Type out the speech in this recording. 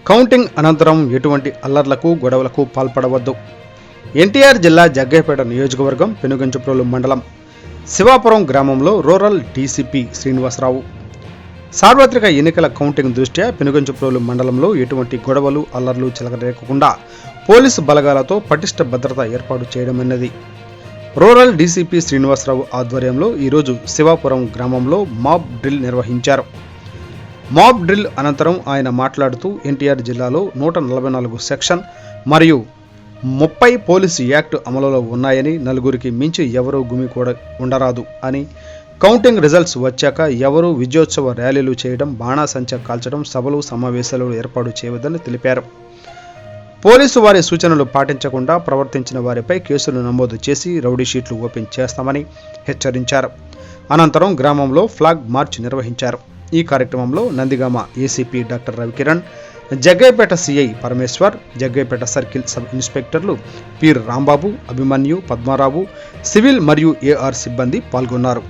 Counting అనంతరం ఎటువంటి అల్లర్లకు గొడవలకు పాల్పడవద్దు. ఎన్టీఆర్ జిల్లా జగ్గయ్యపేట నియోజకవర్గం పెనుగంచిప్రోలు మండలం శివాపురం గ్రామంలో రూరల్ డీసీపీ శ్రీనివాసరావు సార్వత్రిక ఎన్నికల కౌంటింగ్ దృష్ట్యా పెనుగంచిప్రోలు మండలంలో ఎటువంటి గొడవలు అల్లర్లు చెలగలేకుండా పోలీసు బలగాలతో పటిష్ట భద్రత ఏర్పాటు చేయడమన్నది. రూరల్ డీసీపీ శ్రీనివాసరావు ఆధ్వర్యంలో ఈరోజు శివాపురం గ్రామంలో మాబ్ డ్రిల్ నిర్వహించారు. మాబ్ డ్రిల్ అనంతరం ఆయన మాట్లాడుతూ ఎన్టీఆర్ జిల్లాలో 144 సెక్షన్ మరియు 30 పోలీసు యాక్ట్ అమలులో ఉన్నాయని, నలుగురికి మించి ఎవరూ గుమి కూడా ఉండరాదు అని, కౌంటింగ్ రిజల్ట్స్ వచ్చాక ఎవరూ విజయోత్సవ ర్యాలీలు చేయడం, బాణాసంచా కాల్చడం, సభలు సమావేశాలు ఏర్పాటు చేయవద్దని తెలిపారు. పోలీసు వారి సూచనలు పాటించకుండా ప్రవర్తించిన వారిపై కేసులు నమోదు చేసి రౌడీ షీట్లు ఓపెన్ చేస్తామని హెచ్చరించారు. అనంతరం గ్రామంలో ఫ్లాగ్ మార్చ్ నిర్వహించారు. ఈ కార్యక్రమంలో Nandigama ACP doctor Ravikiran, Jaggayyapeta CI Parameshwar, Jaggayyapeta circle sub ఇన్స్పెక్టర్లు పీర్ రాంబాబు, అభిమన్యు, పద్మారావు, సివిల్ మరియు ఏఆర్ సిబ్బంది పాల్గొన్నారు.